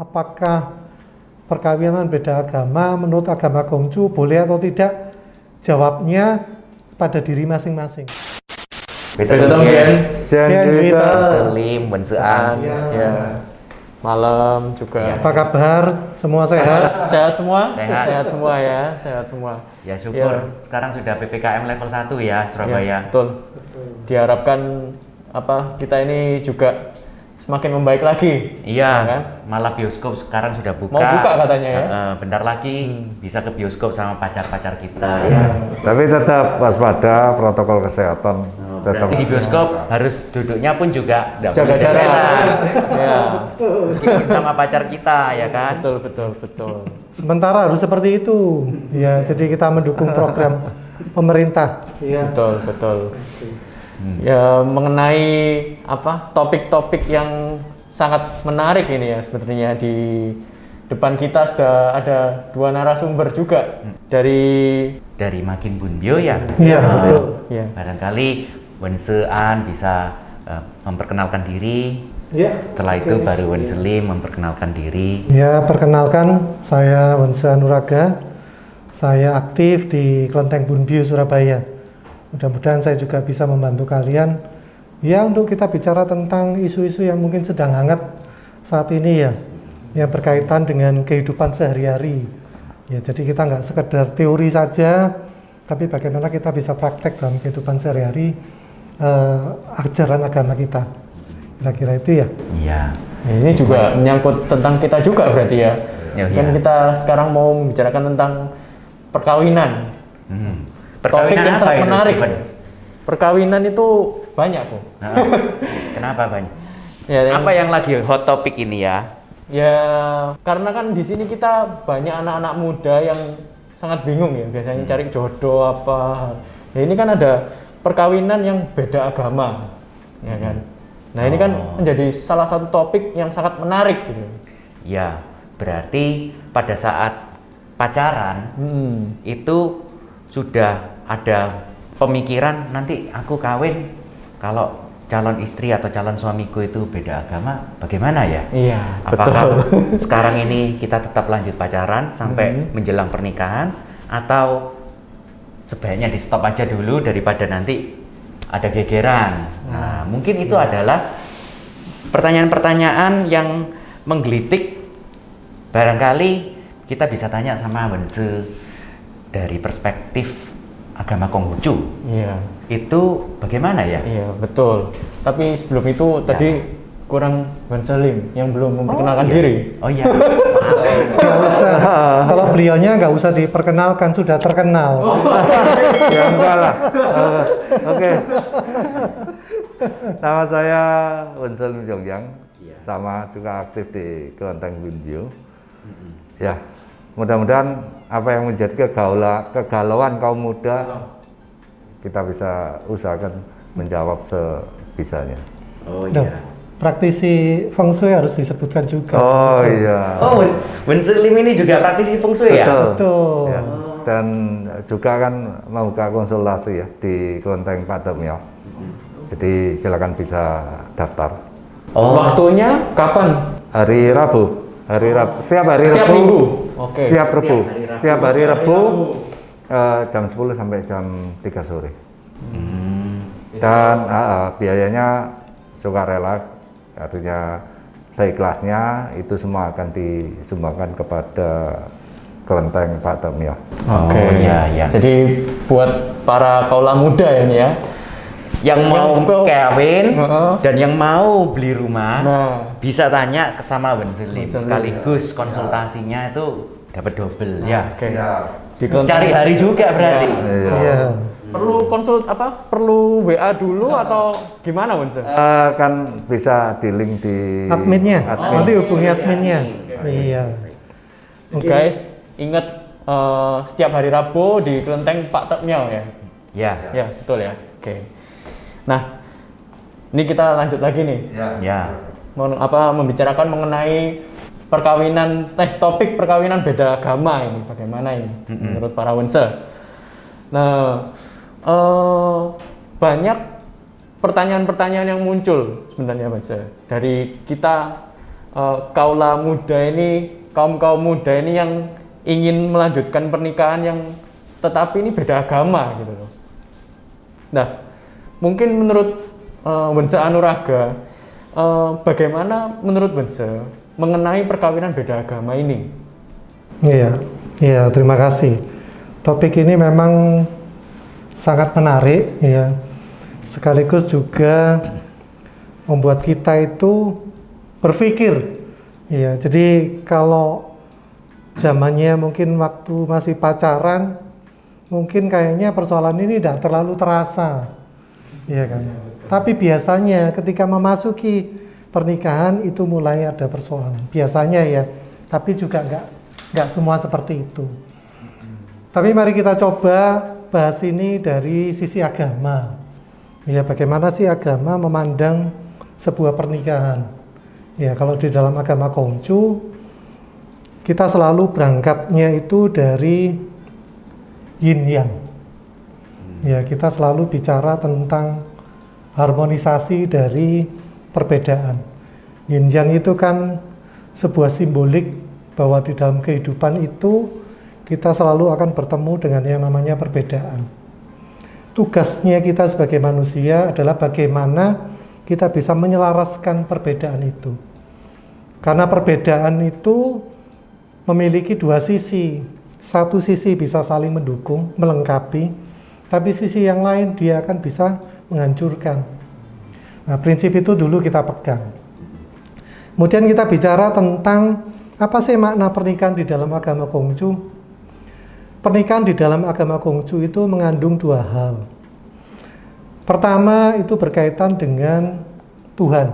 apakah perkawinan beda agama menurut agama Konghucu boleh atau tidak? Jawabnya pada diri masing-masing. Beda dong, Jen. Selim, Wensean. Ya. Malam juga. Ya. Apa kabar? Semua sehat? Sehat semua? Sehat. Sehat semua ya, sehat semua. Ya syukur. Ya. Sekarang sudah PPKM level 1 ya Surabaya. Ya, betul. Diharapkan kita ini juga semakin membaik lagi. Iya, ya kan? malah bioskop sekarang sudah buka. Mau buka katanya ya. Bentar lagi bisa ke bioskop sama pacar-pacar kita ya. Tapi tetap waspada protokol kesehatan. Tetap Berarti di bioskop harus duduknya pun juga Jaga jarak. Ya. Meskipun sama pacar kita ya kan. Betul. Sementara harus seperti itu. Ya, jadi kita mendukung program pemerintah. Ya. Betul. Ya, mengenai topik-topik yang sangat menarik ini ya sebenarnya. Di depan kita sudah ada 2 narasumber juga dari Makin Bunbyo ya. Iya, betul. ya. Barangkali Wensean bisa memperkenalkan diri. Ya. Setelah itu baru Wenselim memperkenalkan diri. Ya, perkenalkan saya Wensean Nuraga. Saya aktif di Kelenteng Bunbyo Surabaya. Mudah-mudahan saya juga bisa membantu kalian ya untuk kita bicara tentang isu-isu yang mungkin sedang hangat saat ini ya, yang berkaitan dengan kehidupan sehari-hari. Ya, jadi kita nggak sekedar teori saja, tapi bagaimana kita bisa praktek dalam kehidupan sehari-hari ajaran agama kita. Kira-kira itu ya. Iya. Ini juga menyangkut tentang kita juga berarti ya. Kan iya. kita sekarang mau membicarakan tentang perkawinan. Topik yang apa sangat itu, menarik. Steven? Perkawinan itu banyak kok. Kenapa banyak? Ya, Apa yang lagi hot topik ini ya? Ya, karena kan di sini kita banyak anak-anak muda yang sangat bingung ya, biasanya cari jodoh apa. Ya ini kan ada perkawinan yang beda agama, ya kan. Nah ini kan menjadi salah satu topik yang sangat menarik gitu. Ya, berarti pada saat pacaran itu sudah ada pemikiran nanti aku kawin kalau calon istri atau calon suamiku itu beda agama, bagaimana ya? Iya, Apakah betul. sekarang ini kita tetap lanjut pacaran sampai menjelang pernikahan atau sebaiknya di stop aja dulu daripada nanti ada gegeran? Nah, mungkin itu adalah pertanyaan-pertanyaan yang menggelitik. Barangkali kita bisa tanya sama Wense dari perspektif agama Konghucu. Iya. Itu bagaimana ya? Iya, betul. Tapi sebelum itu tadi kurang Wenselim yang belum memperkenalkan diri. Oh iya. Nggak usah. Kalau beliaunya nggak usah diperkenalkan, sudah terkenal. ya enggak lah. Oke. Nama saya Wenselim Jongyang, sama juga aktif di Kelenteng Bunbyo. Ya, mudah-mudahan apa yang menjadi kegalauan kaum muda kita bisa usahakan menjawab sebisanya. Oh Duh, iya. praktisi feng shui harus disebutkan juga. Oh iya. Oh, Wenselim ini juga praktisi feng shui ya? Betul. Ya. Dan juga kan membuka konsultasi ya di Kelenteng Pademyo. Jadi silakan bisa daftar. Oh. Waktunya kapan? Hari Rabu. Setiap hari Setiap Rabu. minggu. Oke. Setiap Rabu. Setiap hari Rabu jam 10 sampai jam 3 sore. Dan biayanya sukarela, artinya seikhlasnya itu semua akan disumbangkan kepada Kelenteng Pademyo. Oke. Oh, iya. Jadi buat para kaula muda ini ya, Yang mau kawin Heeh. dan yang mau beli rumah Nah. bisa tanya ke sama Wenselim. Wenselim. Sekaligus konsultasinya itu dapat double ya. Oke. Ya. Di Kelenteng. Cari hari juga berarti. Iya. Iya. Perlu perlu WA dulu atau gimana, Wense? Kan bisa di link di Adminnya, admin. nanti hubungi adminnya. Iya. Guys, ingat setiap hari Rabu di Kelenteng Pak Tekmyo ya. Ya. Ya, betul ya. Oke. Nah, ini kita lanjut lagi nih. Ya. Membicarakan mengenai perkawinan, topik perkawinan beda agama ini, bagaimana ini menurut para Wense? Nah, banyak pertanyaan-pertanyaan yang muncul sebenarnya Wense dari kita kaula muda ini, kaum muda ini yang ingin melanjutkan pernikahan yang tetapi ini beda agama gitu loh. Nah, mungkin menurut Wense Anuraga, bagaimana menurut Wense mengenai perkawinan beda agama ini? Iya, terima kasih. Topik ini memang sangat menarik, ya. Sekaligus juga membuat kita itu berpikir, ya. Jadi kalau zamannya mungkin waktu masih pacaran, mungkin kayaknya persoalan ini tidak terlalu terasa, ya kan. Tapi biasanya ketika memasuki pernikahan itu mulai ada persoalan. Biasanya ya, tapi juga nggak semua seperti itu. Tapi mari kita coba bahas ini dari sisi agama. Ya, bagaimana sih agama memandang sebuah pernikahan? Ya, kalau di dalam agama Konghucu, kita selalu berangkatnya itu dari yin yang. Ya, kita selalu bicara tentang harmonisasi dari perbedaan. Yin yang itu kan sebuah simbolik bahwa di dalam kehidupan itu kita selalu akan bertemu dengan yang namanya perbedaan. Tugasnya kita sebagai manusia adalah bagaimana kita bisa menyelaraskan perbedaan itu. Karena perbedaan itu memiliki dua sisi. Satu sisi bisa saling mendukung, melengkapi, tapi sisi yang lain dia akan bisa menghancurkan. Nah, prinsip itu dulu kita pegang. Kemudian kita bicara tentang apa sih makna pernikahan di dalam agama Konghucu? Pernikahan di dalam agama Konghucu itu mengandung dua hal. Pertama itu berkaitan dengan Tuhan.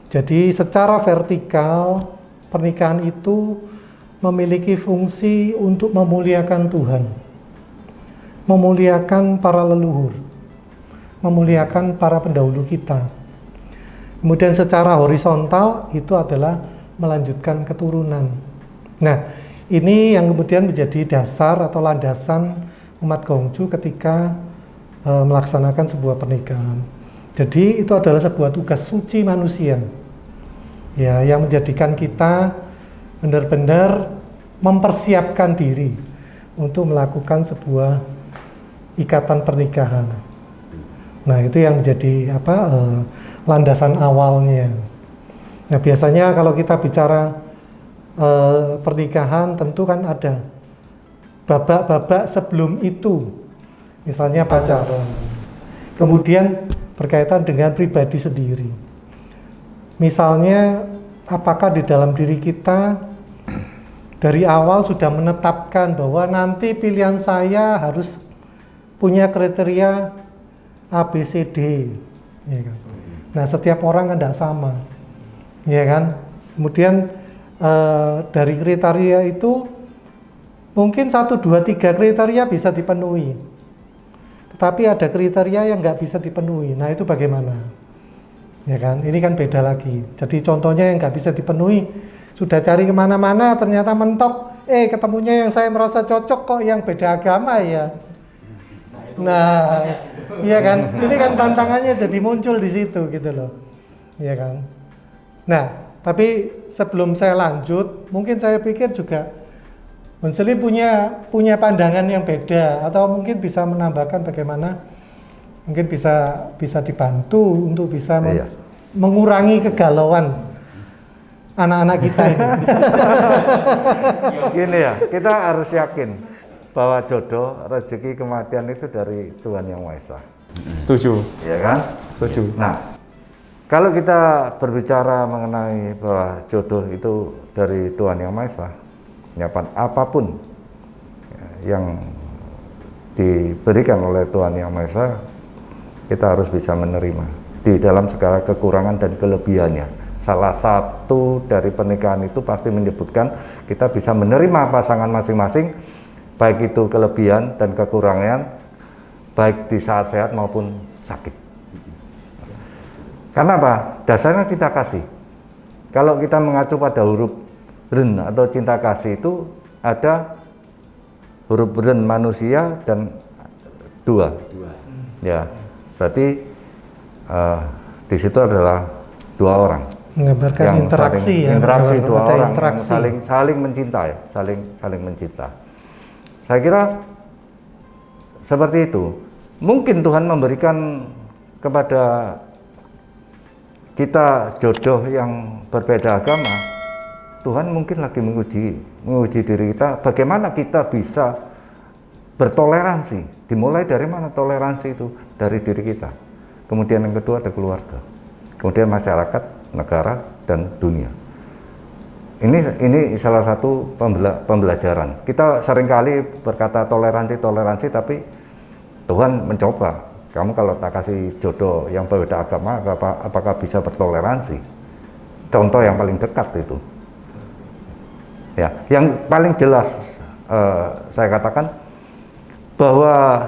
Jadi secara vertikal pernikahan itu memiliki fungsi untuk memuliakan Tuhan, memuliakan para leluhur, memuliakan para pendahulu kita. Kemudian secara horizontal itu adalah melanjutkan keturunan. Nah, ini yang kemudian menjadi dasar atau landasan umat Konghucu ketika melaksanakan sebuah pernikahan. Jadi itu adalah sebuah tugas suci manusia, ya, yang menjadikan kita benar-benar mempersiapkan diri untuk melakukan sebuah ikatan pernikahan. Nah, itu yang menjadi landasan awalnya. Nah, biasanya kalau kita bicara pernikahan tentu kan ada babak-babak sebelum itu, misalnya pacaran, kemudian berkaitan dengan pribadi sendiri, misalnya apakah di dalam diri kita dari awal sudah menetapkan bahwa nanti pilihan saya harus punya kriteria A, B, C, D, ya kan? Nah, setiap orang kan tidak sama, ya kan? Kemudian dari kriteria itu mungkin 1, 2, 3 kriteria bisa dipenuhi, tetapi ada kriteria yang nggak bisa dipenuhi. Nah, itu bagaimana? Ya kan, ini kan beda lagi. Jadi contohnya yang nggak bisa dipenuhi, sudah cari kemana-mana, ternyata mentok, ketemunya yang saya merasa cocok kok yang beda agama ya. Nah, iya kan, ini kan tantangannya jadi muncul di situ gitu loh, ya kan. Nah, tapi sebelum saya lanjut, mungkin saya pikir juga Monseli punya pandangan yang beda, atau mungkin bisa menambahkan bagaimana mungkin bisa dibantu untuk bisa mengurangi kegalauan anak-anak kita ini. Gini ya, kita harus yakin bahwa jodoh, rezeki, kematian itu dari Tuhan Yang Maha Esa. Setuju. Ya kan? Setuju. Nah, kalau kita berbicara mengenai bahwa jodoh itu dari Tuhan Yang Maha Esa, apapun yang diberikan oleh Tuhan Yang Maha Esa, kita harus bisa menerima di dalam segala kekurangan dan kelebihannya. Salah satu dari pernikahan itu pasti menyebutkan kita bisa menerima pasangan masing-masing, baik itu kelebihan dan kekurangan, baik di saat sehat maupun sakit. Karena apa? Dasarnya kita kasih. Kalau kita mengacu pada huruf ren atau cinta kasih itu ada huruf ren manusia dan dua. Ya, berarti di situ adalah dua orang. Menggambarkan yang interaksi saling, ya, interaksi menggambarkan dua ada orang interaksi. yang saling mencinta ya, saling mencinta. Saya kira seperti itu. Mungkin Tuhan memberikan kepada kita jodoh yang berbeda agama. Tuhan mungkin lagi menguji diri kita, bagaimana kita bisa bertoleransi. Dimulai dari mana toleransi itu? Dari diri kita. Kemudian yang kedua ada keluarga. Kemudian masyarakat, negara, dan dunia. Ini salah satu pembelajaran. Kita seringkali berkata toleransi, tapi Tuhan mencoba. Kamu kalau tak kasih jodoh yang berbeda agama, apakah bisa bertoleransi? Contoh yang paling dekat itu. Ya, yang paling jelas saya katakan bahwa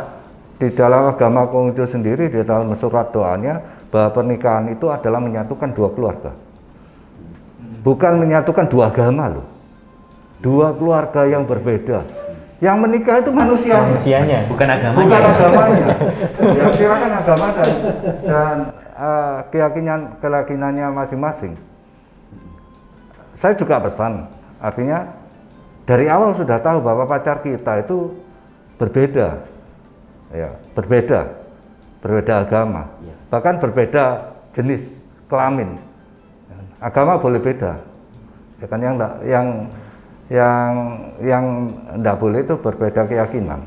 di dalam agama Konghucu sendiri, di dalam surat doanya, bahwa pernikahan itu adalah menyatukan dua keluarga. Bukan menyatukan dua agama loh. Dua keluarga yang berbeda. Yang menikah itu Manusianya. Bukan agamanya. bukan agamanya. Ya silakan agama dan keyakinannya masing-masing. Saya juga pesan, artinya dari awal sudah tahu bahwa pacar kita itu berbeda, ya berbeda agama, bahkan berbeda jenis kelamin. Agama boleh beda, ya kan, yang enggak boleh itu berbeda keyakinan.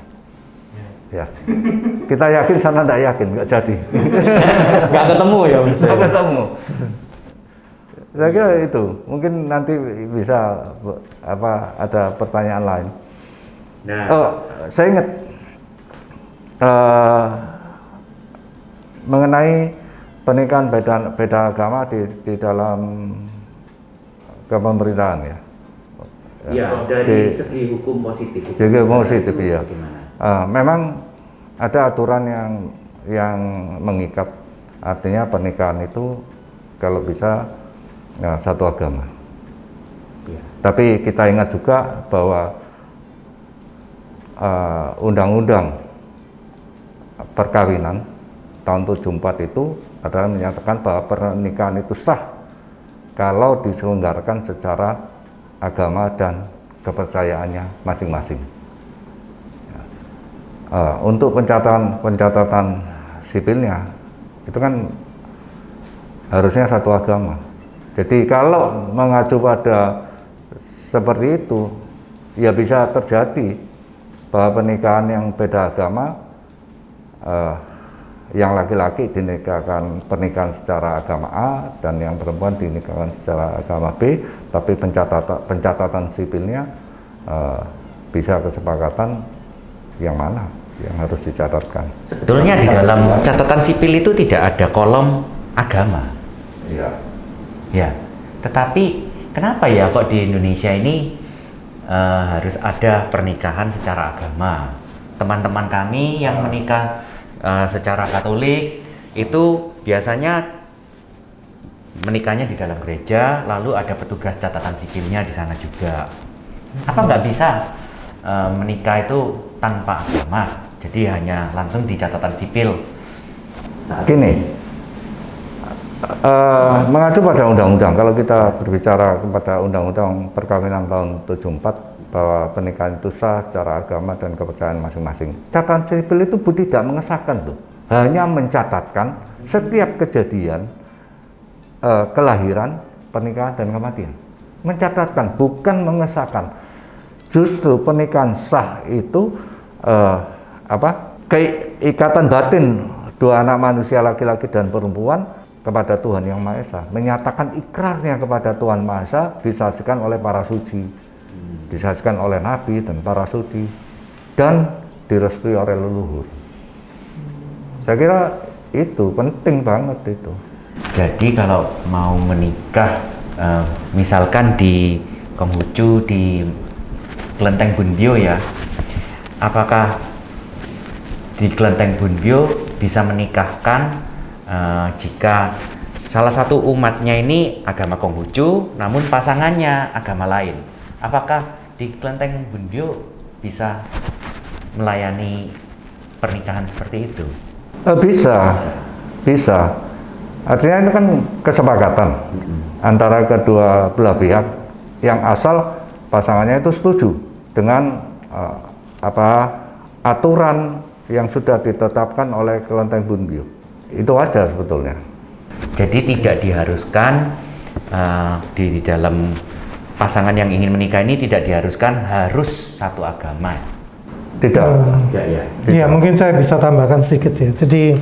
Ya, kita yakin sana enggak yakin, enggak jadi. Nggak ketemu ya Mas. Enggak ketemu. Saya kira itu, mungkin nanti bisa ada pertanyaan lain. Nah, Saya ingat mengenai pernikahan beda agama di dalam kepemerintahan ya. ya dari segi hukum positif. Segi positif ya. Bagaimana? Memang ada aturan yang mengikat, artinya pernikahan itu kalau bisa satu agama. Ya. Tapi kita ingat juga bahwa undang-undang perkawinan tahun 74 itu adalah menyatakan bahwa pernikahan itu sah kalau diselenggarakan secara agama dan kepercayaannya masing-masing. Untuk pencatatan sipilnya itu kan harusnya satu agama. Jadi kalau mengacu pada seperti itu, ya bisa terjadi bahwa pernikahan yang beda agama, yang laki-laki dinikahkan pernikahan secara agama A dan yang perempuan dinikahkan secara agama B, tapi pencatatan sipilnya bisa kesepakatan yang mana yang harus dicatatkan. Sebetulnya di dalam catatan sipil itu tidak ada kolom agama. Iya. Ya, tetapi kenapa ya kok di Indonesia ini harus ada pernikahan secara agama? Teman-teman kami yang menikah secara Katolik itu biasanya menikahnya di dalam gereja, lalu ada petugas catatan sipilnya di sana juga. Apa nggak bisa menikah itu tanpa agama? Jadi hanya langsung di catatan sipil. Gini. Mengacu pada undang-undang, kalau kita berbicara kepada undang-undang perkawinan tahun 74 bahwa pernikahan itu sah secara agama dan kepercayaan masing-masing. Catatan sipil itu tidak mengesahkan tuh, hanya mencatatkan setiap kejadian kelahiran, pernikahan dan kematian. Mencatatkan, bukan mengesahkan. Justru pernikahan sah itu keikatan batin dua anak manusia laki-laki dan perempuan kepada Tuhan Yang Maha Esa, menyatakan ikrarnya kepada Tuhan Maha Esa, disaksikan oleh para suci, disaksikan oleh nabi dan para suci, dan direstui oleh leluhur. Saya kira itu penting banget itu. Jadi kalau mau menikah, misalkan di Konghucu di Kelenteng Bunbyo ya, apakah di Kelenteng Bunbyo bisa menikahkan jika salah satu umatnya ini agama Konghucu, namun pasangannya agama lain? Apakah di Kelenteng Bunbyo bisa melayani pernikahan seperti itu? Bisa. Artinya ini kan kesepakatan antara kedua belah pihak yang asal pasangannya itu setuju dengan aturan yang sudah ditetapkan oleh Kelenteng Bunbyu. Itu aja sebetulnya. Jadi tidak diharuskan di dalam pasangan yang ingin menikah ini tidak diharuskan harus satu agama. Tidak. Tidak ya. Iya, mungkin saya bisa tambahkan sedikit ya. Jadi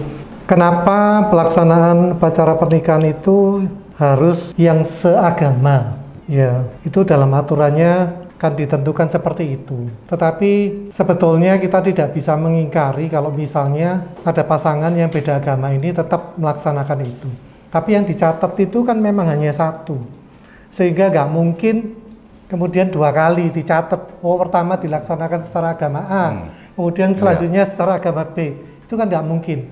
kenapa pelaksanaan upacara pernikahan itu harus yang seagama? Ya, itu dalam aturannya kan ditentukan seperti itu. Tetapi sebetulnya kita tidak bisa mengingkari kalau misalnya ada pasangan yang beda agama ini tetap melaksanakan itu. Tapi yang dicatat itu kan memang hanya satu. Sehingga nggak mungkin kemudian dua kali dicatat. Oh, pertama dilaksanakan secara agama A, kemudian selanjutnya secara agama B. Itu kan nggak mungkin.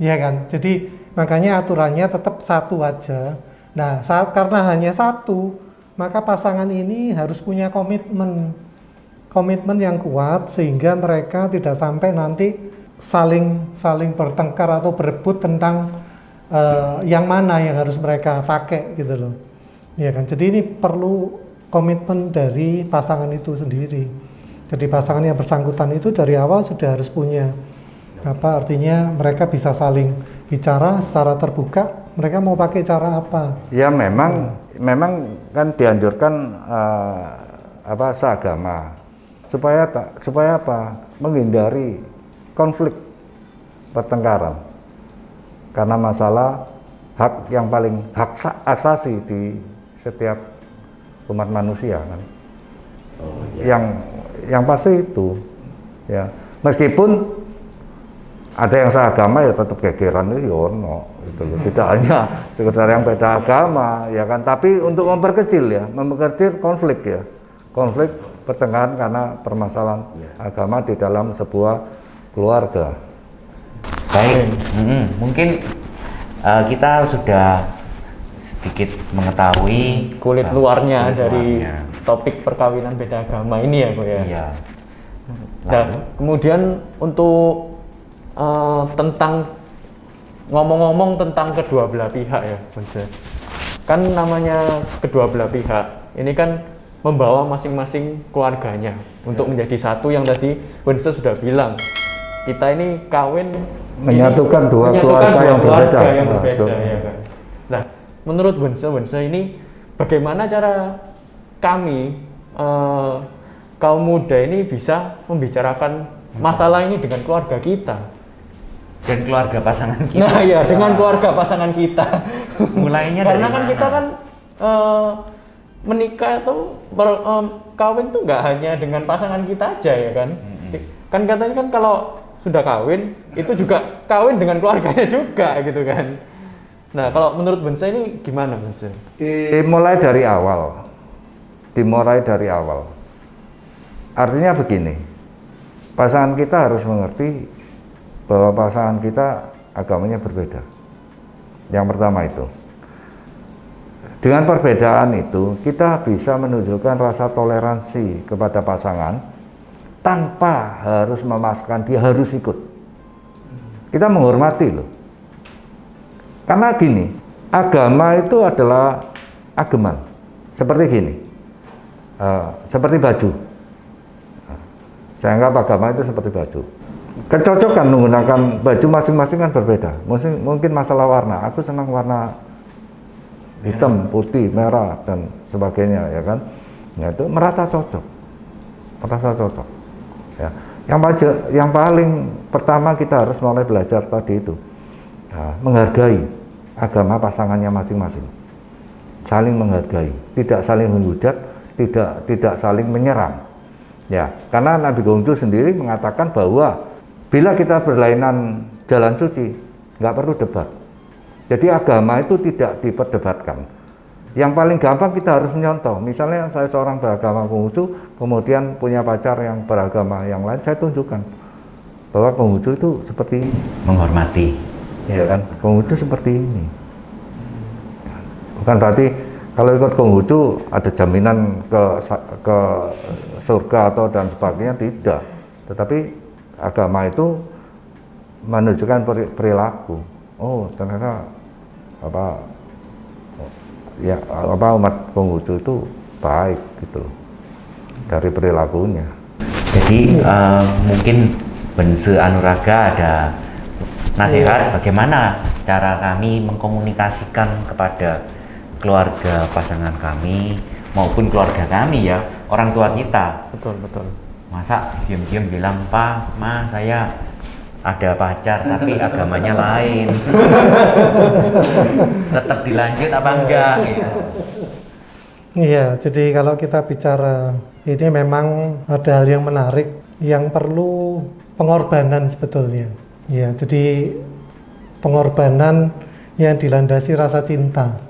Iya kan? Jadi makanya aturannya tetap satu aja. Nah, karena hanya satu, maka pasangan ini harus punya komitmen yang kuat sehingga mereka tidak sampai nanti saling bertengkar atau berebut tentang yang mana yang harus mereka pakai gitu loh. Ya kan? Jadi ini perlu komitmen dari pasangan itu sendiri. Jadi pasangan yang bersangkutan itu dari awal sudah harus punya artinya mereka bisa saling bicara secara terbuka, mereka mau pakai cara apa. Ya memang kan dianjurkan seagama supaya apa? Menghindari konflik pertengkaran. Karena masalah hak yang paling asasi di setiap umat manusia kan. Yang pasti itu ya. Meskipun ada yang seagama ya tetap gegeran itu yono gitu loh. Tidak hanya sekedar yang beda agama ya kan, tapi untuk memperkecil konflik ya. Konflik pertengahan karena permasalahan agama di dalam sebuah keluarga. Baik, mungkin kita sudah sedikit mengetahui kulit luarnya dari topik perkawinan beda agama ini ya, Bu ya. Iya. Nah, kemudian untuk tentang ngomong-ngomong tentang kedua belah pihak ya, Bonse. Kan namanya kedua belah pihak ini kan membawa masing-masing keluarganya untuk menjadi satu yang tadi Bonse sudah bilang. Kita ini kawin menyatukan dua keluarga yang berbeda. Ya kan. Nah, menurut Bonse ini bagaimana cara kami kaum muda ini bisa membicarakan masalah ini dengan keluarga kita dan keluarga pasangan kita. Nah, ya dengan keluarga pasangan kita. Mulainya karena dari kan mana? kita kan menikah atau kawin tuh nggak hanya dengan pasangan kita aja ya kan. Kan katanya kan kalau sudah kawin itu juga kawin dengan keluarganya juga gitu kan. Nah, kalau menurut Bonse ini gimana, Bonse? Dimulai dari awal. Artinya begini, pasangan kita harus mengerti bahwa pasangan kita agamanya berbeda. Yang pertama itu. Dengan perbedaan itu, kita bisa menunjukkan rasa toleransi kepada pasangan tanpa harus memaksakan dia harus ikut. Kita menghormati loh. Karena gini, agama itu adalah ageman. Seperti gini, seperti baju. Saya anggap agama itu seperti baju. Kecocokan menggunakan baju masing-masing kan berbeda. Mungkin masalah warna. Aku senang warna hitam, putih, merah dan sebagainya, ya kan? Nah, itu merasa cocok. Ya. Yang paling pertama kita harus mulai belajar tadi itu, menghargai agama pasangannya masing-masing, saling menghargai, tidak saling menghujat, tidak saling menyerang. Ya, karena Nabi Gongju sendiri mengatakan bahwa bila kita berlainan jalan suci, nggak perlu debat. Jadi agama itu tidak diperdebatkan. Yang paling gampang kita harus menyontoh. Misalnya saya seorang beragama Konghucu, kemudian punya pacar yang beragama yang lain, saya tunjukkan bahwa Konghucu itu seperti ini. Menghormati. Ya kan, Konghucu seperti ini. Bukan berarti kalau ikut Konghucu ada jaminan ke surga atau dan sebagainya, tidak. Tetapi agama itu menunjukkan perilaku. Oh, ternyata umat Konghucu itu baik gitu dari perilakunya. Jadi mungkin Bense Anuraga ada nasihat bagaimana cara kami mengkomunikasikan kepada keluarga pasangan kami maupun keluarga kami ya, orang tua kita. Betul, betul. Masa diam-diam bilang, "Pak, Ma, saya ada pacar tapi agamanya lain." Tetap dilanjut apa enggak? Gitu. Iya, jadi kalau kita bicara ini memang ada hal yang menarik yang perlu pengorbanan sebetulnya. Ya, jadi pengorbanan yang dilandasi rasa cinta.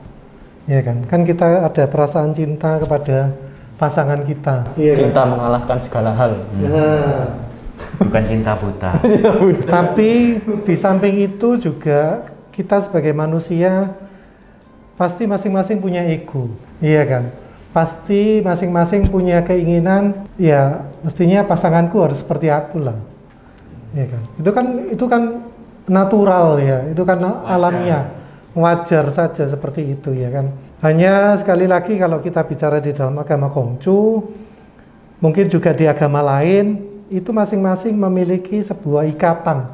Ya kan? Kan kita ada perasaan cinta kepada pasangan kita. Iya, Cinta mengalahkan segala hal. Nah, Bukan cinta buta. tapi di samping itu juga kita sebagai manusia pasti masing-masing punya ego, iya kan? Pasti masing-masing punya keinginan, ya mestinya pasanganku harus seperti aku lah, iya kan? Itu kan natural ya, itu kan alamiah, wajar saja seperti itu ya kan? Hanya sekali lagi kalau kita bicara di dalam agama Konghucu, mungkin juga di agama lain, itu masing-masing memiliki sebuah ikatan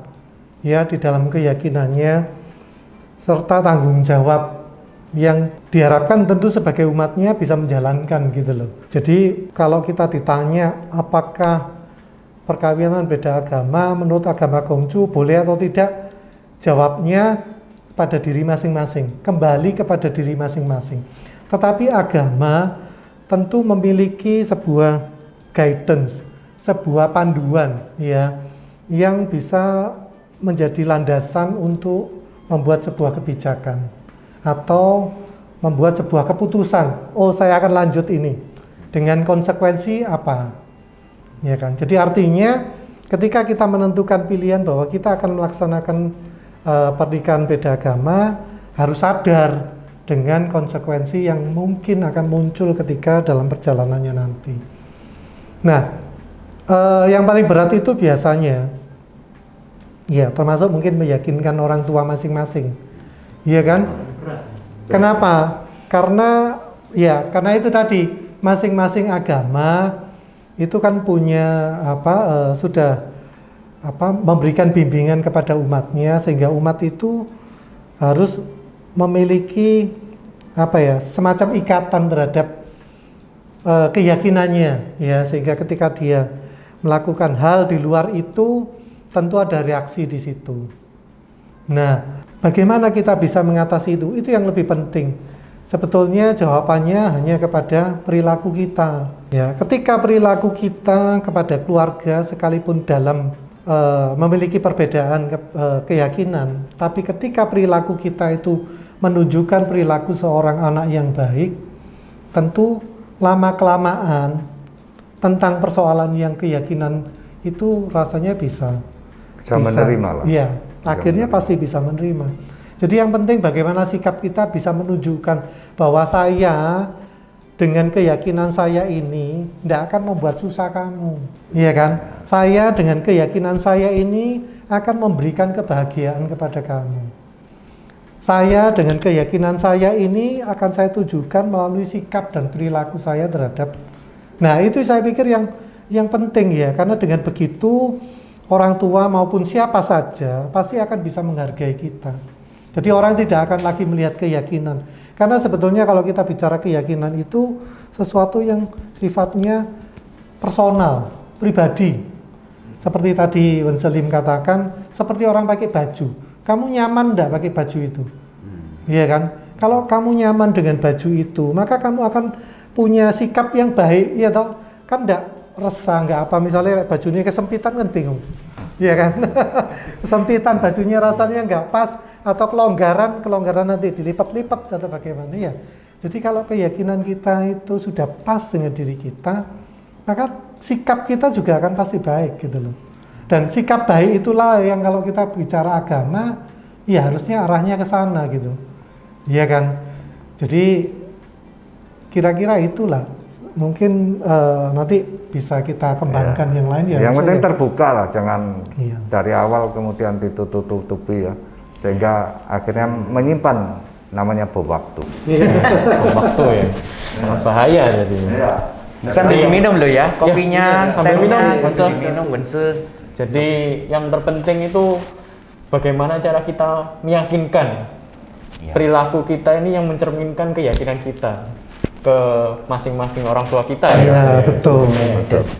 ya di dalam keyakinannya serta tanggung jawab yang diharapkan tentu sebagai umatnya bisa menjalankan gitu loh. Jadi kalau kita ditanya apakah perkawinan beda agama menurut agama Konghucu boleh atau tidak, jawabnya pada diri masing-masing, kembali kepada diri masing-masing. Tetapi agama tentu memiliki sebuah guidance, sebuah panduan ya yang bisa menjadi landasan untuk membuat sebuah kebijakan atau membuat sebuah keputusan. Oh, saya akan lanjut ini dengan konsekuensi apa, ya kan? Jadi artinya ketika kita menentukan pilihan bahwa kita akan melaksanakan pernikahan beda agama, harus sadar dengan konsekuensi yang mungkin akan muncul ketika dalam perjalanannya nanti. Nah, yang paling berat itu biasanya, ya termasuk mungkin meyakinkan orang tua masing-masing, iya kan? Kenapa? Karena itu tadi masing-masing agama itu kan punya sudah memberikan bimbingan kepada umatnya sehingga umat itu harus memiliki semacam ikatan terhadap keyakinannya ya, sehingga ketika dia melakukan hal di luar itu tentu ada reaksi di situ. Nah, bagaimana kita bisa mengatasi itu? Itu yang lebih penting. Sebetulnya jawabannya hanya kepada perilaku kita. Ya, ketika perilaku kita kepada keluarga sekalipun dalam memiliki perbedaan keyakinan, tapi ketika perilaku kita itu menunjukkan perilaku seorang anak yang baik, tentu lama-kelamaan tentang persoalan yang keyakinan itu rasanya bisa menerima lah. Iya, akhirnya pasti bisa menerima. Jadi yang penting bagaimana sikap kita bisa menunjukkan bahwa saya dengan keyakinan saya ini tidak akan membuat susah kamu, iya kan? Saya dengan keyakinan saya ini akan memberikan kebahagiaan kepada kamu. Saya dengan keyakinan saya ini akan saya tujukan melalui sikap dan perilaku saya terhadap. Nah, itu saya pikir yang penting ya, karena dengan begitu orang tua maupun siapa saja pasti akan bisa menghargai kita. Jadi orang tidak akan lagi melihat keyakinan. Karena sebetulnya kalau kita bicara keyakinan itu sesuatu yang sifatnya personal, pribadi. Seperti tadi Wan Selim katakan, seperti orang pakai baju. Kamu nyaman enggak pakai baju itu? Iya kan? Kalau kamu nyaman dengan baju itu, maka kamu akan punya sikap yang baik, ya toh? Kan enggak resah, enggak apa, misalnya bajunya kesempitan kan bingung. Iya kan? Kesempitan bajunya rasanya enggak pas, atau kelonggaran nanti dilipat-lipat atau bagaimana ya. Jadi kalau keyakinan kita itu sudah pas dengan diri kita, maka sikap kita juga akan pasti baik gitu loh. Dan sikap baik itulah yang kalau kita bicara agama, ya harusnya arahnya ke sana gitu. Iya kan? Jadi kira-kira itulah. Mungkin nanti bisa kita kembangkan yang lain ya. Yang penting terbuka lah, jangan dari awal kemudian ditutup-tutupi ya. Sehingga akhirnya menyimpan namanya bom waktu. Waktu ya. Bahaya jadi. Sambil diminum loh ya, kopinya, sambil minum, sambil diminum, bense. Jadi yang terpenting itu bagaimana cara kita meyakinkan Iya. perilaku kita ini yang mencerminkan keyakinan kita ke masing-masing orang tua kita Iya, ya. betul.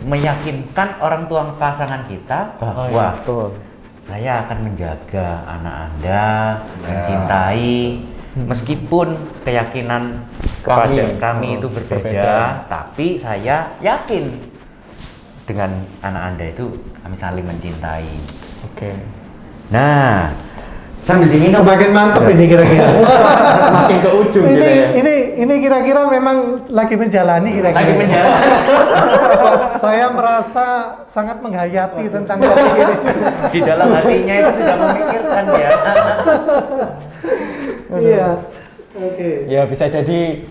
Meyakinkan orang tua pasangan kita bahwa betul. saya akan menjaga anak Anda, mencintai, meskipun keyakinan kepada kami itu berbeda, tapi saya yakin dengan anak Anda itu kami saling mencintai. Oke. Nah, sambil diminum. Semakin mantep ini kira-kira. Semakin ke ujung gitu ya. Ini kira-kira memang lagi menjalani kira-kira. Lagi menjalan. Saya merasa sangat menghayati tentang topik ini. Di dalam hatinya itu sudah memikirkan ya. Iya. Oke. Ya bisa jadi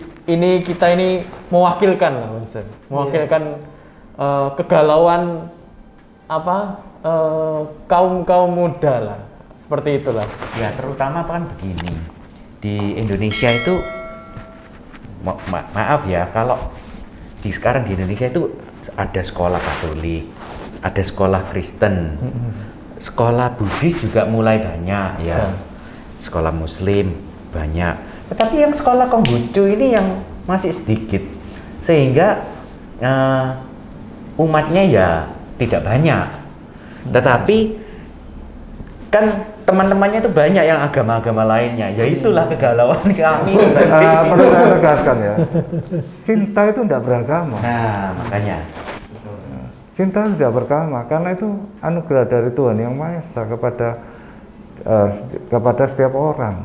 kita ini mewakilkan lah Vincent. Mewakilkan kegalauan kaum muda lah. Seperti itulah. Ya, terutama kan begini. Di Indonesia itu maaf ya, kalau sekarang di Indonesia itu ada sekolah Katolik, ada sekolah Kristen, sekolah Buddhis juga mulai banyak ya, sekolah Muslim banyak. Tetapi yang sekolah Konghucu ini yang masih sedikit, sehingga umatnya ya tidak banyak. Tetapi kan teman-temannya itu banyak yang agama-agama lainnya, ya itulah kegalauan kami sebagai Perlu saya tegaskan ya, cinta itu tidak beragama. Nah, makanya Cinta itu tidak beragama karena itu anugerah dari Tuhan Yang Maha Esa kepada setiap orang.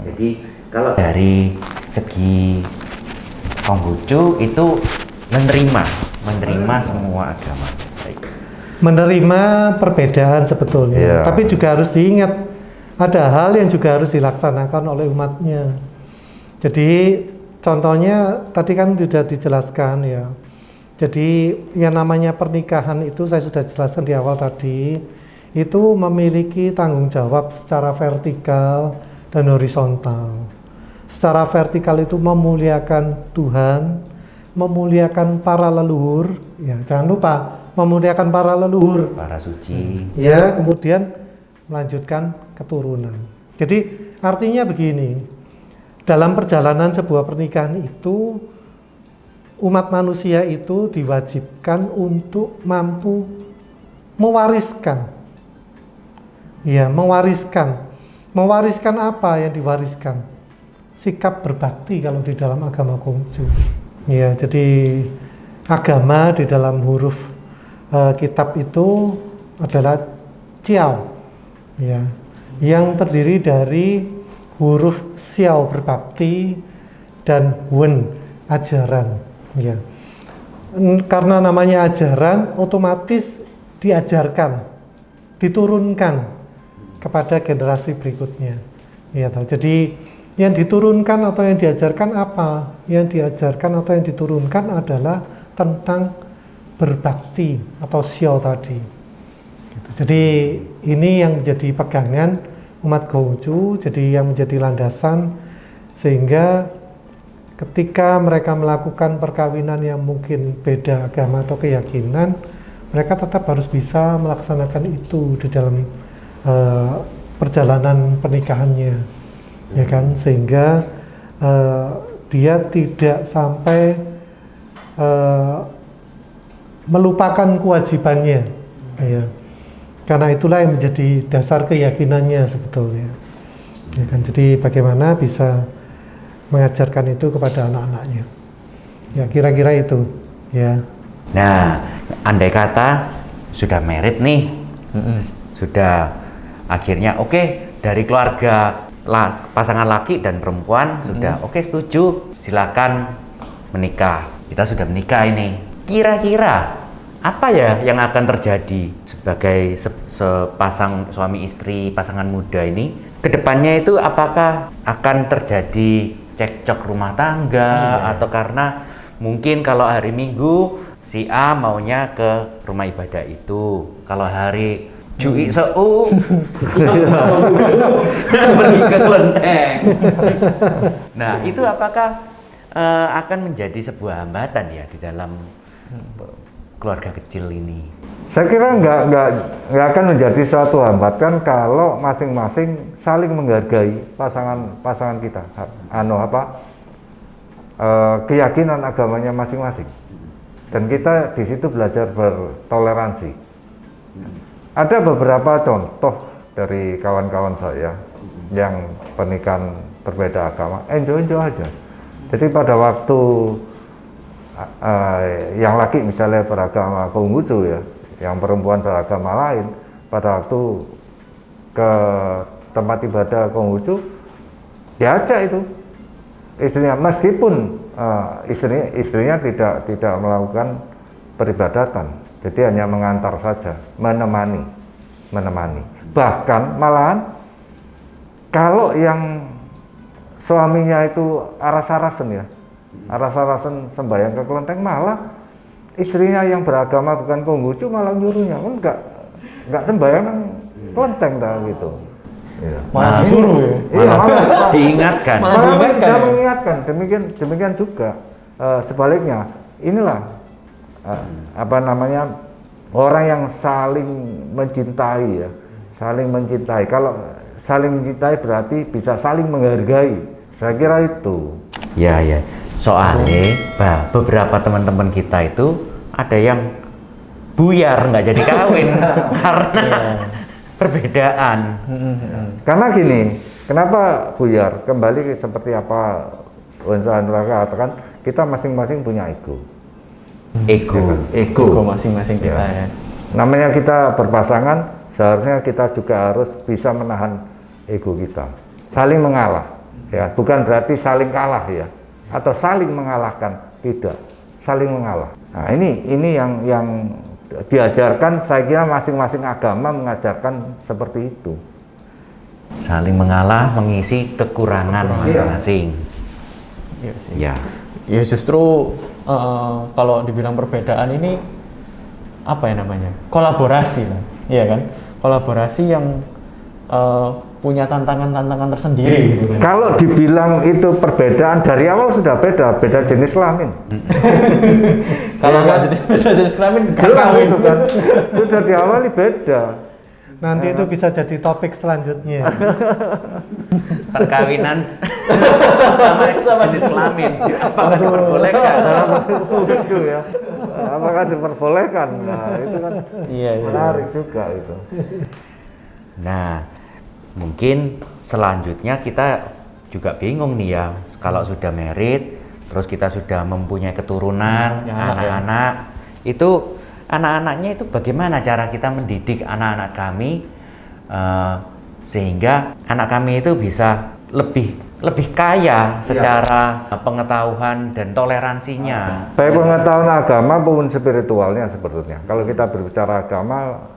jadi kalau dari segi Konghucu itu menerima semua agama. Menerima perbedaan sebetulnya, Iya. tapi juga harus diingat ada hal yang juga harus dilaksanakan oleh umatnya. Jadi contohnya tadi kan sudah dijelaskan ya. Jadi yang namanya pernikahan itu saya sudah jelaskan di awal tadi, itu memiliki tanggung jawab secara vertikal dan horizontal. Secara vertikal itu memuliakan Tuhan, memuliakan para leluhur, ya jangan lupa memuliakan para leluhur, Para suci. ya kemudian melanjutkan keturunan. Jadi artinya begini, dalam perjalanan sebuah pernikahan itu umat manusia itu diwajibkan untuk mampu mewariskan, ya mewariskan apa yang diwariskan? Sikap berbakti kalau di dalam agama Konghucu. Ya, jadi agama di dalam huruf kitab itu adalah Ciao, ya, yang terdiri dari huruf Xiao berbakti dan Wen ajaran, ya. Karena namanya ajaran, otomatis diajarkan, diturunkan kepada generasi berikutnya, ya. Jadi yang diturunkan atau yang diajarkan apa? Yang diajarkan atau yang diturunkan adalah tentang berbakti atau Xiao tadi. Jadi ini yang menjadi pegangan umat Konghucu, jadi yang menjadi landasan sehingga ketika mereka melakukan perkawinan yang mungkin beda agama atau keyakinan, mereka tetap harus bisa melaksanakan itu di dalam perjalanan pernikahannya, ya kan? Sehingga dia tidak sampai melupakan kewajibannya, ya. Karena itulah yang menjadi dasar keyakinannya sebetulnya, ya kan. Jadi bagaimana bisa mengajarkan itu kepada anak-anaknya, ya kira-kira itu, ya. Nah, andai kata sudah married nih, sudah akhirnya oke, dari keluarga pasangan laki dan perempuan sudah oke, setuju, silakan menikah. Kita sudah menikah ini. Kira-kira apa ya yang akan terjadi sebagai sepasang suami istri, pasangan muda ini? Kedepannya itu apakah akan terjadi cekcok rumah tangga atau karena mungkin kalau hari Minggu si A maunya ke rumah ibadah itu, kalau hari Cuy seu pergi ke kelenteng. Nah, itu apakah akan menjadi sebuah hambatan ya di dalam keluarga kecil ini? Saya kira nggak akan menjadi suatu hambatan kalau masing-masing saling menghargai pasangan kita, keyakinan agamanya masing-masing, dan kita di situ belajar bertoleransi. Ada beberapa contoh dari kawan-kawan saya yang pernikahan berbeda agama, enjoy aja. Jadi pada waktu yang laki misalnya beragama Konghucu ya, yang perempuan beragama lain, pada waktu ke tempat ibadah Konghucu diajak itu istrinya, meskipun istrinya tidak melakukan peribadatan, jadi hanya mengantar saja, menemani. Bahkan malahan kalau yang suaminya itu aras-arasen sembahyang ke kelenteng, malah istrinya yang beragama bukan Konghucu malah nyuruhnya, kan enggak sembahyang nang kelenteng gitu. Iya. Malah disuruh ya. Iya, malah diingatkan. Malah bisa mengingatkan. Demikian juga sebaliknya. Inilah orang yang saling mencintai ya, saling mencintai. Kalau saling mencintai berarti bisa saling menghargai. Saya kira itu. Ya. Soalnya beberapa teman-teman kita itu ada yang buyar nggak jadi kawin karena perbedaan. Karena gini, kenapa buyar? Kembali seperti apa Unsur Anuraka katakan, kita masing-masing punya ego. Ego masing-masing kita ya. Namanya kita berpasangan, seharusnya kita juga harus bisa menahan ego kita. Saling mengalah, ya, bukan berarti saling kalah ya, atau saling mengalahkan, tidak, saling mengalah. Nah ini yang diajarkan, saya kira masing-masing agama mengajarkan seperti itu. Saling mengalah, mengisi kekurangan masing-masing. Iya sih. Ya. Ya justru kalau dibilang perbedaan ini apa ya namanya? Kolaborasi lah, iya kan? Kolaborasi yang punya tantangan tersendiri gitu kan. Kalau dibilang itu perbedaan dari awal sudah beda jenis kelamin. Kalau nggak jenis kelamin jelas itu kan, sudah diawali beda. Nanti itu bisa jadi topik selanjutnya. Perkawinan sama jenis kelamin, apakah diperbolehkan? Lucu ya, apakah diperbolehkan? Nah itu kan menarik juga itu. Nah, mungkin selanjutnya kita juga bingung nih ya, kalau sudah married, terus kita sudah mempunyai keturunan, anak-anak, itu anak-anaknya itu bagaimana cara kita mendidik anak-anak kami sehingga anak kami itu bisa lebih kaya secara pengetahuan dan toleransinya. Baik pengetahuan agama maupun spiritualnya sebetulnya. Kalau kita berbicara agama,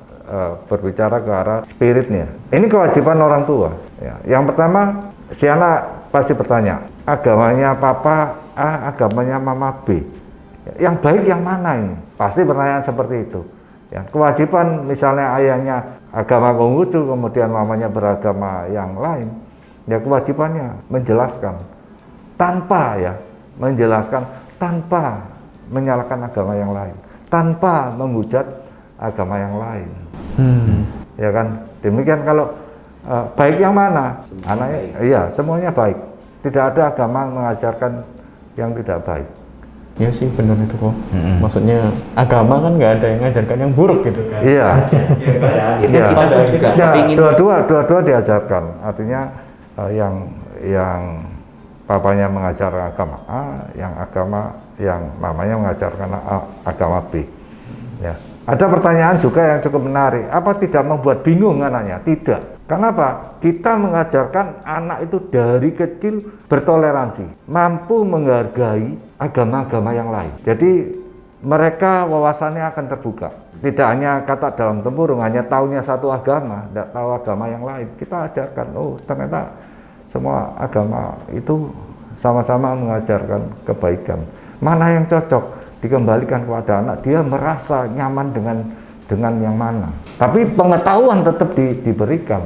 berbicara ke arah spiritnya. Ini kewajiban orang tua. Ya. Yang pertama, si anak pasti bertanya, agamanya papa A, agamanya mama B. Yang baik yang mana ini? Pasti pertanyaan seperti itu. Ya, kewajiban misalnya ayahnya agama Konghucu, kemudian mamanya beragama yang lain, ya kewajibannya menjelaskan tanpa menyalahkan agama yang lain, tanpa menghujat agama yang lain. Ya kan? Demikian kalau baik yang mana? Anaknya, iya semuanya baik. Tidak ada agama mengajarkan yang tidak baik. Ya sih benar itu kok. Maksudnya agama kan nggak ada yang mengajarkan yang buruk gitu kan. Iya. Kita juga ingin dua-dua diajarkan. Artinya yang papanya mengajarkan agama A, yang mamanya mengajarkan agama B. Ya. Ada pertanyaan juga yang cukup menarik. Apa tidak membuat bingung anaknya? Tidak. Kenapa? Kita mengajarkan anak itu dari kecil bertoleransi, mampu menghargai agama-agama yang lain. Jadi mereka wawasannya akan terbuka. Tidak hanya kata dalam tempurung, hanya tahunya satu agama, tidak tahu agama yang lain. Kita ajarkan, oh ternyata semua agama itu sama-sama mengajarkan kebaikan. Mana yang cocok dikembalikan kepada anak, dia merasa nyaman dengan yang mana. Tapi pengetahuan tetap diberikan,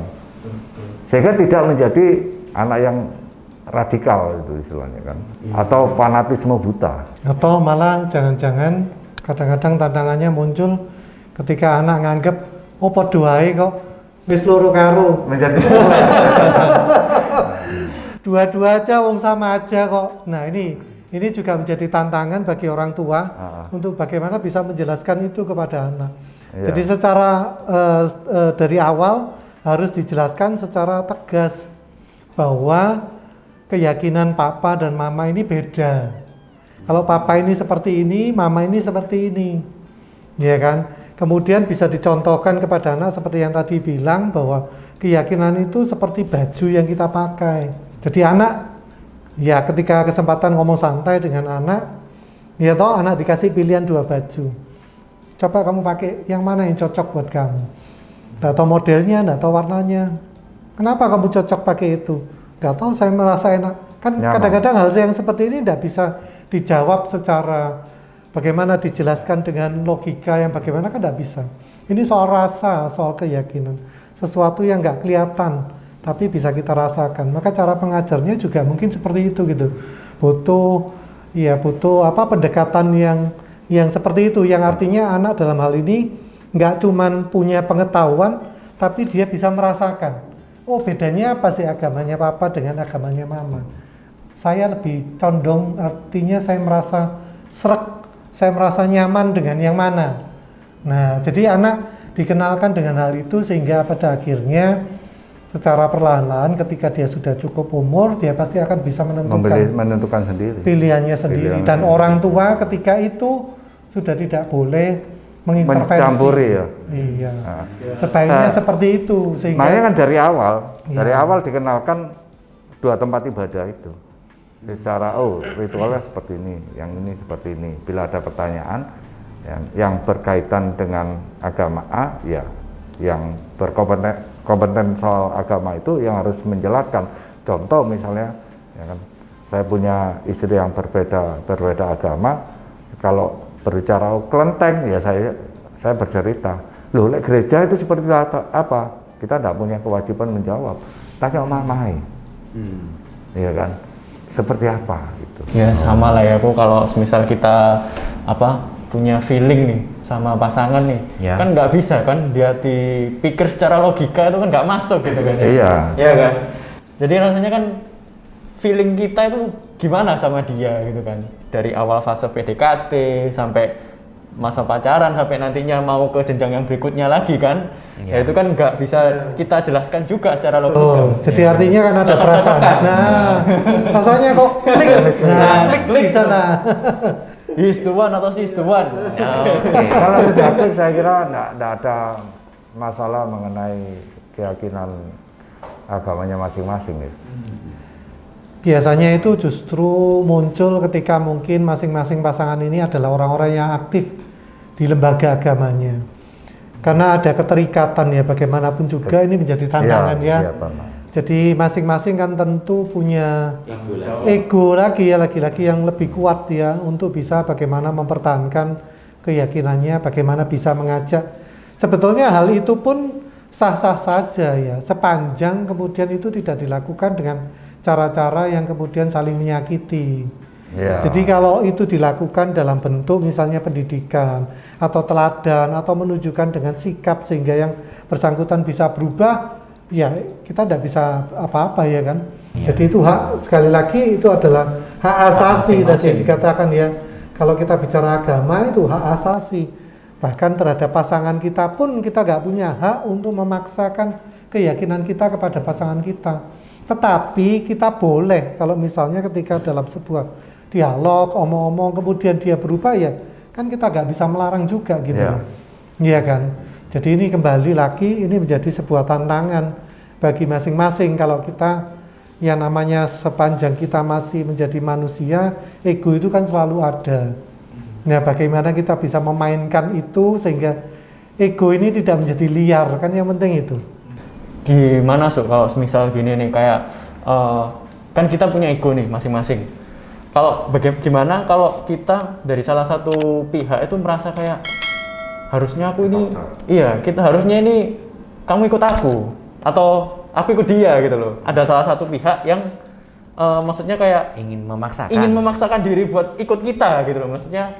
sehingga tidak menjadi anak yang radikal itu istilahnya kan, atau fanatisme buta. Atau malah jangan-jangan kadang-kadang tantangannya muncul ketika anak nganggep oh padha wae kok wis loro karo. Menjadi Dua-dua aja wong sama aja kok. Nah, ini juga menjadi tantangan bagi orang tua untuk bagaimana bisa menjelaskan itu kepada anak. Iya. Jadi secara dari awal harus dijelaskan secara tegas bahwa keyakinan papa dan mama ini beda. Kalau papa ini seperti ini, mama ini seperti ini. Ya kan? Kemudian bisa dicontohkan kepada anak seperti yang tadi bilang bahwa keyakinan itu seperti baju yang kita pakai. Jadi anak, ya ketika kesempatan ngomong santai dengan anak, ya toh anak dikasih pilihan 2 baju. Coba kamu pakai yang mana yang cocok buat kamu. Nggak tahu modelnya, nggak tahu warnanya. Kenapa kamu cocok pakai itu? Nggak tahu, saya merasa enak. Kan kadang-kadang hal yang seperti ini nggak bisa dijawab secara bagaimana dijelaskan dengan logika yang bagaimana, kan nggak bisa. Ini soal rasa, soal keyakinan. Sesuatu yang nggak kelihatan, tapi bisa kita rasakan. Maka cara pengajarnya juga mungkin seperti itu gitu. Butuh pendekatan yang seperti itu, yang artinya anak dalam hal ini nggak cuman punya pengetahuan, tapi dia bisa merasakan. Oh, bedanya apa sih agamanya papa dengan agamanya mama? Saya lebih condong, artinya saya merasa srek, saya merasa nyaman dengan yang mana. Nah, jadi anak dikenalkan dengan hal itu sehingga pada akhirnya secara perlahan-lahan ketika dia sudah cukup umur, dia pasti akan bisa menentukan sendiri pilihannya sendiri. Dan orang tua ketika itu sudah tidak boleh mengintervensi. Mencampuri ya. Iya. Sebaiknya seperti itu. Sehingga makanya kan dari awal dikenalkan 2 tempat ibadah itu. Secara ritualnya seperti ini, yang ini seperti ini. Bila ada pertanyaan yang berkaitan dengan agama A, ya yang berkompeten soal agama itu yang harus menjelaskan. Contoh misalnya, ya kan, saya punya istri yang berbeda agama. Kalau berbicara kelenteng, ya saya bercerita. Loh, gereja itu seperti apa? Kita tidak punya kewajiban menjawab. Tanya mamai, ya kan? Seperti apa? Gitu. Ya sama lah ya, aku kalau misal kita punya feeling nih sama pasangan nih, kan nggak bisa kan dia dipikir secara logika itu kan nggak masuk gitu kan. Iya kan. Jadi rasanya kan feeling kita itu gimana sama dia gitu kan, dari awal fase PDKT sampai masa pacaran sampai nantinya mau ke jenjang yang berikutnya lagi kan, ya itu kan nggak bisa kita jelaskan juga secara logika. Jadi artinya kan ada perasaan. Nah, rasanya kok klik, klik bisa nah. He's the one atau she's the one. Kalau sudah klik, saya kira nggak ada masalah mengenai keyakinan agamanya masing-masing ya. Biasanya itu justru muncul ketika mungkin masing-masing pasangan ini adalah orang-orang yang aktif di lembaga agamanya. Karena ada keterikatan ya, bagaimanapun juga ini menjadi tantangan ya. Jadi masing-masing kan tentu punya ego lagi yang lebih kuat ya untuk bisa bagaimana mempertahankan keyakinannya, bagaimana bisa mengajak. Sebetulnya hal itu pun sah-sah saja ya, sepanjang kemudian itu tidak dilakukan dengan cara-cara yang kemudian saling menyakiti. Jadi kalau itu dilakukan dalam bentuk misalnya pendidikan atau teladan atau menunjukkan dengan sikap sehingga yang bersangkutan bisa berubah, ya kita tidak bisa apa-apa ya kan. Jadi itu hak, sekali lagi itu adalah hak asasi tadi dikatakan ya. Kalau kita bicara agama itu hak asasi. Bahkan terhadap pasangan kita pun kita nggak punya hak untuk memaksakan keyakinan kita kepada pasangan kita. Tetapi kita boleh kalau misalnya ketika dalam sebuah dialog, omong-omong, kemudian dia berubah ya, kan kita nggak bisa melarang juga gitu. Iya kan? Jadi ini kembali lagi, ini menjadi sebuah tantangan bagi masing-masing kalau kita yang namanya sepanjang kita masih menjadi manusia, ego itu kan selalu ada. Nah, bagaimana kita bisa memainkan itu sehingga ego ini tidak menjadi liar, kan yang penting itu. Gimana kalau misal gini nih kayak kan kita punya ego nih masing-masing. Kalau gimana kalau kita dari salah satu pihak itu merasa kayak harusnya aku ini, iya kita harusnya ini kamu ikut aku atau aku ikut dia gitu loh. Ada salah satu pihak yang maksudnya kayak ingin memaksakan diri buat ikut kita gitu loh. Maksudnya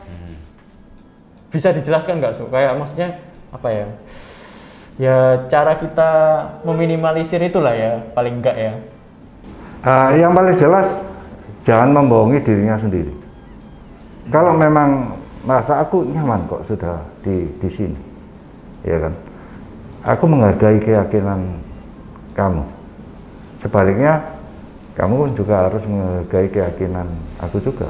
bisa dijelaskan nggak Su? Kayak maksudnya apa ya? Ya cara kita meminimalisir itulah ya paling enggak ya. Yang paling jelas jangan membohongi dirinya sendiri. Kalau memang merasa aku nyaman kok sudah di sini, ya kan? Aku menghargai keyakinan kamu. Sebaliknya, kamu juga harus menghargai keyakinan aku juga.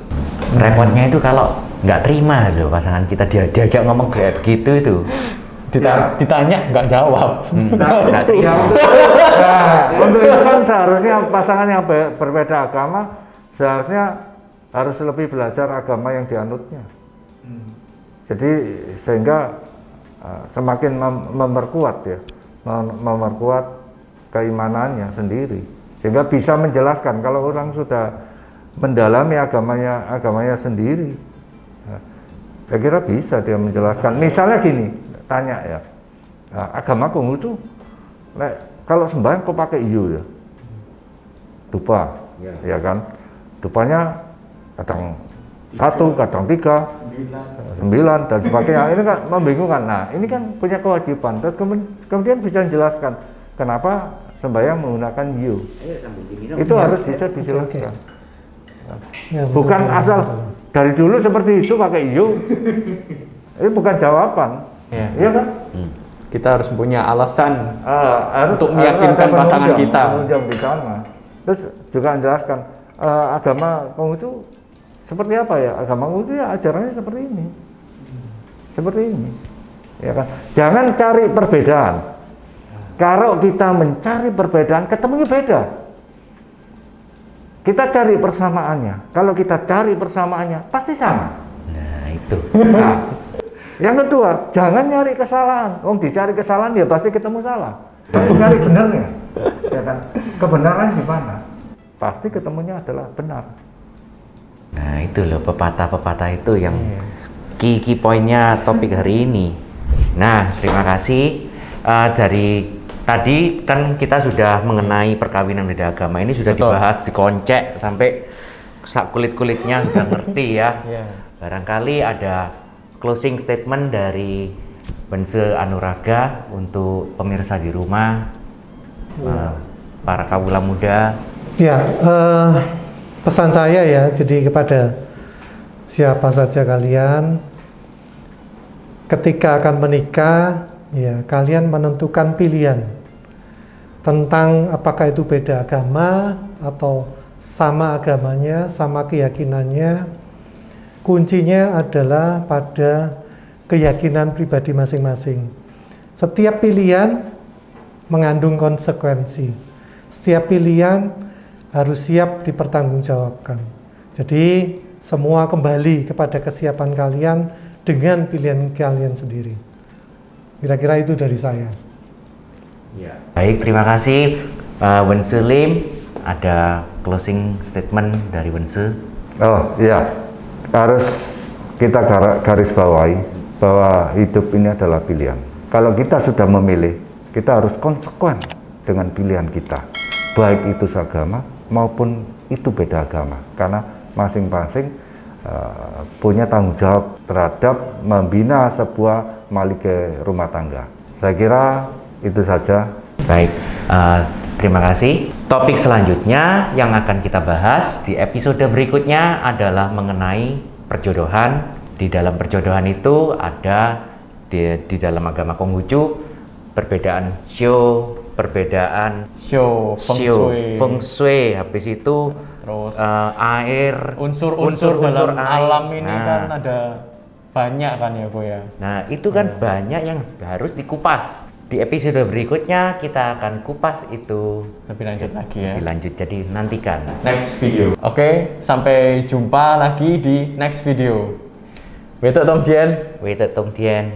Repotnya itu kalau nggak terima loh pasangan kita diajak ngomong kayak gitu itu. Ditanya nggak jawab. Nggak terima. Untuk itu kan seharusnya pasangan yang berbeda agama seharusnya harus lebih belajar agama yang dianutnya. Jadi sehingga semakin memperkuat ya, memperkuat keimanannya sendiri, sehingga bisa menjelaskan. Kalau orang sudah mendalami agamanya sendiri, saya kira bisa dia menjelaskan. Misalnya gini, tanya ya, agama Konghucu, kalau sembahyang kok pakai iyo ya, dupa, ya kan, dupanya kadang 1, kadang 3, 9 dan sebagainya. Ini kan membingungkan. Nah, ini kan punya kewajiban. Terus kemudian bisa menjelaskan kenapa sembahyang menggunakan iyo. Itu harus bisa dijelaskan. Ya, Bukan asal dari dulu seperti itu pakai iyo. Ini bukan jawaban. Iya kan? Kita harus punya alasan Harus untuk meyakinkan pasangan kita. Penunjang di sana. Terus juga menjelaskan agama Konghucu seperti apa ya? Agama Konghucu ya ajarannya seperti ini. Seperti ini. Ya kan? Jangan cari perbedaan. Kalau kita mencari perbedaan, ketemunya beda. Kita cari persamaannya. Kalau kita cari persamaannya, pasti sama. Nah itu. Nah, yang kedua, jangan nyari kesalahan. Dicari kesalahan ya pasti ketemu salah. Tapi cari benarnya. Ya kan? Kebenaran di mana? Pasti ketemunya adalah benar. Nah itu loh pepatah-pepatah itu yang key poinnya topik hari ini. Nah terima kasih dari tadi kan kita sudah mengenai perkawinan beda agama ini sudah dibahas, dikoncek sampai sak kulit-kulitnya udah ngerti ya. Barangkali ada closing statement dari Bense Anuraga untuk pemirsa di rumah, para kawula muda. Ya, pesan saya ya, jadi kepada siapa saja kalian, ketika akan menikah, ya kalian menentukan pilihan tentang apakah itu beda agama atau sama agamanya, sama keyakinannya. Kuncinya adalah pada keyakinan pribadi masing-masing. Setiap pilihan mengandung konsekuensi. Setiap pilihan harus siap dipertanggungjawabkan. Jadi semua kembali kepada kesiapan kalian dengan pilihan kalian sendiri. Kira-kira itu dari saya. Baik, terima kasih Bense Lim. Ada closing statement dari Bense. Oh iya. Harus kita garis bawahi bahwa hidup ini adalah pilihan. Kalau kita sudah memilih, kita harus konsekuen dengan pilihan kita, baik itu seagama maupun itu beda agama, karena masing-masing punya tanggung jawab terhadap membina sebuah malike rumah tangga. Saya kira itu saja. Baik, terima kasih. Topik selanjutnya yang akan kita bahas di episode berikutnya adalah mengenai perjodohan. Di dalam perjodohan itu ada di dalam agama Konghucu perbedaan shio, perbedaan feng shui, habis itu terus air, unsur-unsur dalam alam ini kan ada banyak kan ya Bu ya. Nah itu kan banyak yang harus dikupas. Di episode berikutnya kita akan kupas itu lebih lanjut lagi ya. Lebih lanjut, jadi nantikan Next video. Oke, sampai jumpa lagi di next video. Wetuk Tong Dien. Wetuk Tong Dien.